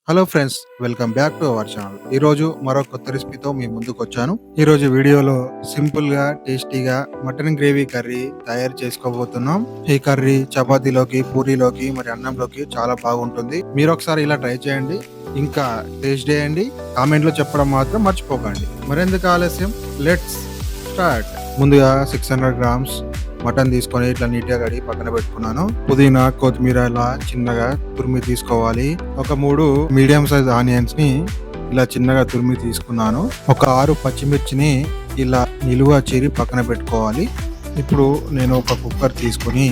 Hello friends, welcome back to our channel. ఈరోజు మరో కొత్త రెసిపీతో మీ ముందుకు వచ్చాను. ఈరోజు వీడియోలో సింపుల్గా టేస్టీగా మటన్ గ్రేవీ కర్రీ తయారు చేసుకోబోతున్నాం. ఈ కర్రీ చపాతీలోకి, పూరీలోకి మరి అన్నంలోకి చాలా బాగుంటుంది. మీరు ఒకసారి ఇలా ట్రై చేయండి, ఇంకా టేస్ట్ చేయండి. కామెంట్లో చెప్పడం మాత్రం మర్చిపోకండి. మరెందుకు ఆలస్యం, లెట్స్ స్టార్ట్. ముందుగా 600 గ్రామ్స్ మటన్ తీసుకొని ఇట్లా నీట్గా కడిగి పక్కన పెట్టుకున్నాను. పుదీనా, కొత్తిమీర ఇలా చిన్నగా తురిమి తీసుకోవాలి. ఒక 3 మీడియం సైజ్ ఆనియన్స్ ని ఇలా చిన్నగా తురిమి తీసుకున్నాను. ఒక 6 పచ్చిమిర్చిని ఇలా నిలువ చీరి పక్కన పెట్టుకోవాలి. ఇప్పుడు నేను ఒక కుక్కర్ తీసుకుని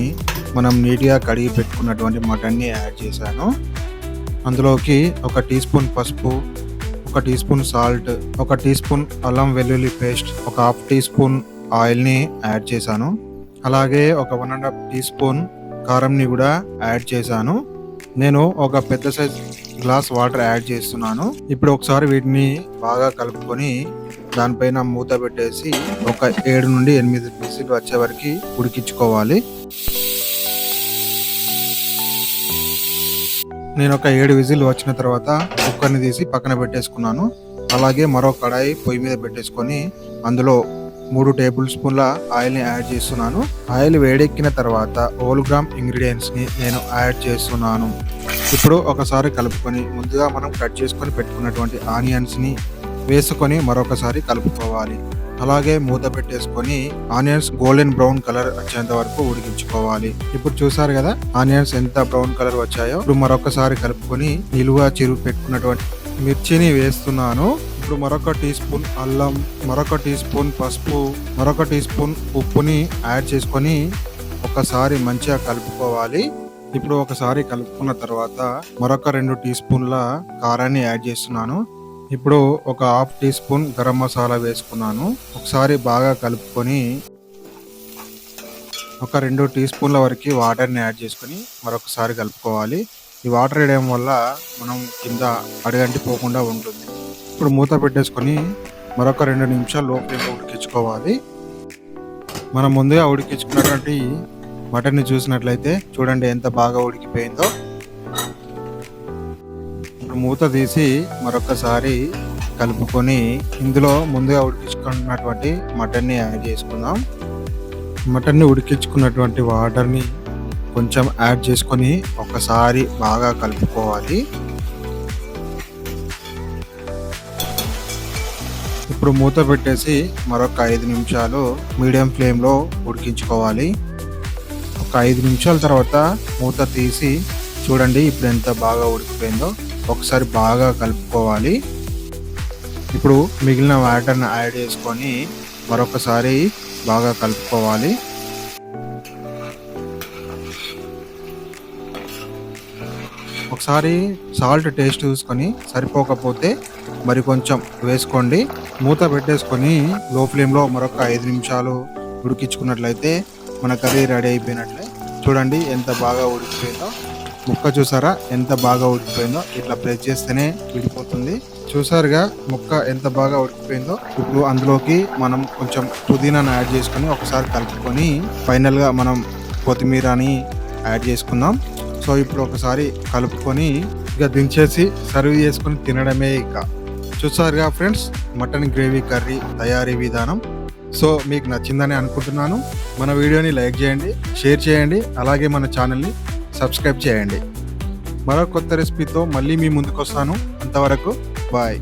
మనం నీట్గా కడిగి పెట్టుకున్నటువంటి మటన్ ని యాడ్ చేశాను. అందులోకి 1 టీ స్పూన్ పసుపు, 1 teaspoon salt, 1 teaspoon అల్లం వెల్లుల్లి పేస్ట్, ఒక హాఫ్ టీ స్పూన్ ఆయిల్ ని యాడ్ చేశాను. అలాగే ఒక 1.5 టీ స్పూన్ కారంని కూడా యాడ్ చేశాను. నేను ఒక పెద్ద సైజ్ గ్లాస్ వాటర్ యాడ్ చేస్తున్నాను. ఇప్పుడు ఒకసారి వీటిని బాగా కలుపుకొని దానిపైన మూత పెట్టేసి ఒక 7 నుండి 8 విజిల్ వచ్చే వరకు ఉడికించుకోవాలి. నేను ఒక 7 విజిల్ వచ్చిన తర్వాత కుక్కర్ని తీసి పక్కన పెట్టేసుకున్నాను. అలాగే మరో కడాయి పొయ్యి మీద పెట్టేసుకొని అందులో 3 టేబుల్ స్పూన్ల ఆయిల్ని యాడ్ చేస్తున్నాను. ఆయిల్ వేడెక్కిన తర్వాత హోల్ గ్రామ్ ఇంగ్రీడియంట్స్ని నేను యాడ్ చేస్తున్నాను. ఇప్పుడు ఒకసారి కలుపుకొని ముందుగా మనం కట్ చేసుకొని పెట్టుకున్నటువంటి ఆనియన్స్ని వేసుకొని మరొకసారి కలుపుకోవాలి. అలాగే మూత పెట్టేసుకొని ఆనియన్స్ గోల్డెన్ బ్రౌన్ కలర్ వచ్చేంత వరకు ఉడికించుకోవాలి. ఇప్పుడు చూసారు కదా ఆనియన్స్ ఎంత బ్రౌన్ కలర్ వచ్చాయో. ఇప్పుడు మరొకసారి కలుపుకొని నిలువ చిరుగు పెట్టుకున్నటువంటి మిర్చిని వేస్తున్నాను. ఇప్పుడు మరొక టీ స్పూన్ అల్లం, మరొక టీ స్పూన్ పసుపు, మరొక టీ స్పూన్ ఉప్పుని యాడ్ చేసుకొని ఒకసారి మంచిగా కలుపుకోవాలి. ఇప్పుడు ఒకసారి కలుపుకున్న తర్వాత మరొక 2 టీ స్పూన్ల కారాన్ని యాడ్ చేస్తున్నాను. ఇప్పుడు ఒక half teaspoon garam masala వేసుకున్నాను. ఒకసారి బాగా కలుపుకొని ఒక 2 టీ స్పూన్ల వరకు వాటర్ని యాడ్ చేసుకొని మరొకసారి కలుపుకోవాలి. ఈ వాటర్ వేయడం వల్ల మనం కింద అడుగంటి పోకుండా ఉంటుంది. ఇప్పుడు మూత పెట్టేసుకొని మరొక 2 నిమిషాలు లో ఫ్లేమ్లో ఉడికించుకోవాలి. మనం ముందుగా ఉడికించుకున్నటువంటి మటన్ని చూసినట్లయితే చూడండి ఎంత బాగా ఉడికిపోయిందో. ఇప్పుడు మూత తీసి మరొకసారి కలుపుకొని ఇందులో ముందుగా ఉడికించుకున్నటువంటి మటన్ని యాడ్ చేసుకుందాం. మటన్ని ఉడికించుకున్నటువంటి వాటర్ని కొంచెం యాడ్ చేసుకొని ఒకసారి బాగా కలుపుకోవాలి. ఇప్పుడు మూత పెట్టేసి మరొక 5 నిమిషాలు మీడియం ఫ్లేమ్లో ఉడికించుకోవాలి. ఒక 5 నిమిషాల తర్వాత మూత తీసి చూడండి ఇప్పుడు ఎంత బాగా ఉడికిపోయిందో. ఒకసారి బాగా కలుపుకోవాలి. ఇప్పుడు మిగిలిన వాటర్ని యాడ్ చేసుకొని మరొకసారి బాగా కలుపుకోవాలి. ఒకసారి సాల్ట్ టేస్ట్ చూసుకొని సరిపోకపోతే మరి కొంచెం వేసుకోండి. మూత పెట్టేసుకొని లో ఫ్లేమ్లో మరొక 5 నిమిషాలు ఉడికించుకున్నట్లయితే మన కర్రీ రెడీ అయిపోయినట్లే. చూడండి ఎంత బాగా ఉడికిపోయిందో. ముక్క చూసారా ఎంత బాగా ఉడికిపోయిందో. ఇట్లా ప్రెస్ చేస్తేనే విడిపోతుంది. చూసారుగా ముక్క ఎంత బాగా ఉడికిపోయిందో. ఇప్పుడు అందులోకి మనం కొంచెం పుదీనాను యాడ్ చేసుకొని ఒకసారి కలుపుకొని ఫైనల్గా మనం కొత్తిమీరని యాడ్ చేసుకుందాం. సో ఇప్పుడు ఒకసారి కలుపుకొని ఇక దించేసి సర్వ్ చేసుకొని తినడమే. ఇక చూసారుగా ఫ్రెండ్స్ మటన్ గ్రేవీ కర్రీ తయారీ విధానం. సో మీకు నచ్చిందని అనుకుంటున్నాను. మన వీడియోని లైక్ చేయండి, షేర్ చేయండి, అలాగే మన ఛానల్ని సబ్స్క్రైబ్ చేయండి. మరో కొత్త రెసిపీతో మళ్ళీ మీ ముందుకు వస్తాను. అంతవరకు బాయ్.